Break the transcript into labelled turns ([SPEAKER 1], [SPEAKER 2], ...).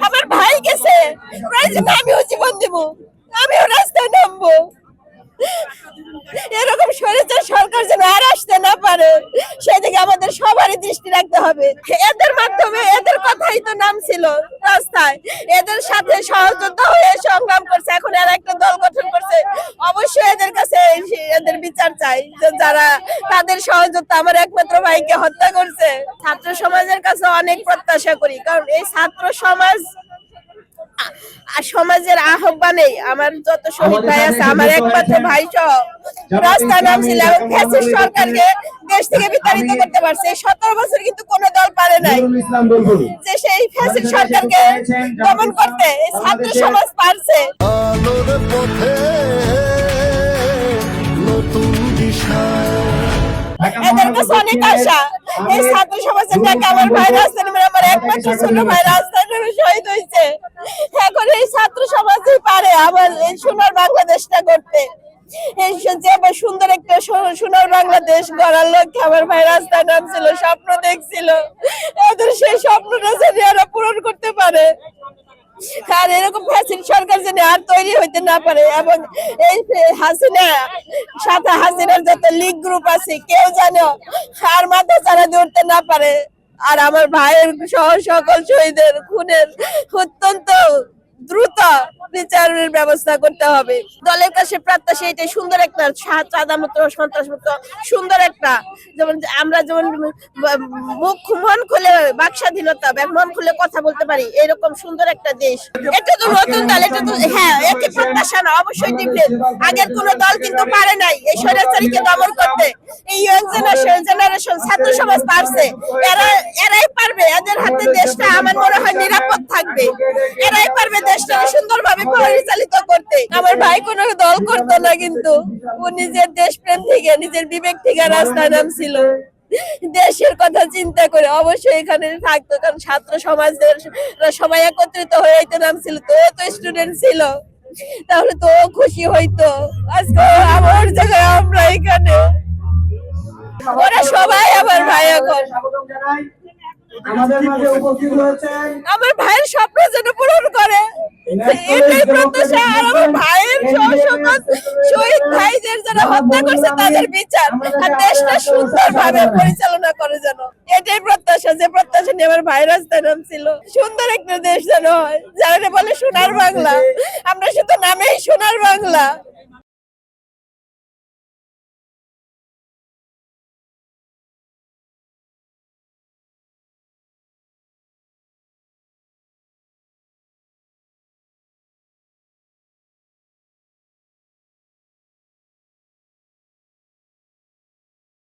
[SPEAKER 1] আমার ভাই গেছে, প্রয়োজনে আমিও জীবন দিব, আমিও রাস্তায় নামবো। এরকম স্বৈরাচার সরকার যেন আর আসতে না পারে, সেদিকে আমাদের সবারই দৃষ্টি রাখতে হবে। এদের মাধ্যমে, এদের কথাই তো নাম ছিল রাস্তায়, এদের সাথে সহযোদ্ধা হয়ে সংগ্রাম করছে, এখন এরা একটা দল গঠন করছে। অবশ্যই এদের কাছে এদের বিচার চাই, যারা তাদের সহযোদ্ধা আমার একমাত্র ভাইকে হত্যা করছে। ছাত্র সমাজের কাছে অনেক প্রত্যাশা করি, কারণ এই ছাত্র সমাজ সমাজের আহ্বানে আমার যত শহীদ ভাই আছে, আমার একমাত্র ভাই সহ রাস্তায় নামছিল এবং ফ্যাসিস্ট সরকারকে দেশ থেকে বিতাড়িত করতে পারছে। 17 বছর কিন্তু কোন দল পারে নাই যে সেই ফ্যাসিস্ট সরকারকে দমন করতে, ছাত্র সমাজ পারছে। এদের কাছে অনেক আশা, এই ছাত্র সমাজের ডাকে আমার ভাই রাস্তায় নেমে, আমার একমাত্র ছোট ভাই রাস্তায় নেমে শহীদ হয়েছে। এখন এই ছাত্র সমাজই পারে আমার এই সোনার বাংলাদেশটা করতে। এই যে সুন্দর একটা সোনার বাংলাদেশ গড়ার লক্ষ্যে আমার ভাই রাস্তায় নামছিল, স্বপ্ন দেখছিল, এদের সেই স্বপ্নটা যদি এরা পূরণ করতে পারে, আর এরকম ফ্যাসিস্ট সরকার যেন আর তৈরি হইতে না পারে। এবং এই হাসিনা, সাথে হাসিনার যত লীগ গ্রুপ আছে, কেউ যেন আর মাথা চাড়া দিয়ে উঠতে না পারে। আর আমার ভাইয়ের সহ সকল শহীদের খুনের অত্যন্ত দ্রুত বিচারের ব্যবস্থা করতে হবে। দলের কাছে প্রত্যাশা এটাই, সুন্দর একটা চাঁদামুক্ত, সন্ত্রাসমুক্ত সুন্দর একটা, যেমন আমরা যেমন মুখ মন খুলে বাক স্বাধীনতা, মন খুলে কথা বলতে পারি, এরকম সুন্দর একটা দেশ। এটা তো নতুন দল, এটা তো হ্যাঁ একই প্রত্যাশা না, অবশ্যই ডিফারেন্ট। আগের কোন দল কিন্তু পারে নাই এই স্বৈরাচারীকে দমন করতে। এই ইয়ং জেনারেশন ছাত্র সমাজ পারছে, এরাই পারবে। এদের হাতে দেশটা আমার মনে হয় নিরাপদ থাকবে, এরাই পারবে দেশটা সুন্দরভাবে পরিচালিত করতে। আমার ভাই কোনো দল করতো না, কিন্তু ও নিজের দেশপ্রেম থেকে, নিজের বিবেক থেকে রাস্তায় নামছিল, দেশের কথা চিন্তা করে। অবশ্যই এখানে থাকতো, কারণ ছাত্র সমাজের সবাই একত্রিত হয়ে নামছিল, তো ও তো স্টুডেন্ট ছিল, তাহলে তো খুশি হইতো। আজকে আমার জায়গায় আমরা এখানে, ওরা সবাই আমার ভাই। এখন আমার ভাইয়ের স্বপ্ন যেন পূরণ করে, এটাই প্রত্যাশা। আর আমার ভাইয়ের শহীদ ভাইদের যারা হত্যা করছে তাদের বিচার, আর দেশটা সুন্দরভাবে পরিচালনা করে যেন, এটাই প্রত্যাশা। যে প্রত্যাশা নিয়ে আমার ভাই রাস্তায় নামছিল, সুন্দর একটা দেশ যেন হয়, যারা বলে সোনার বাংলা। আমরা শুধু নামেই সোনার বাংলা।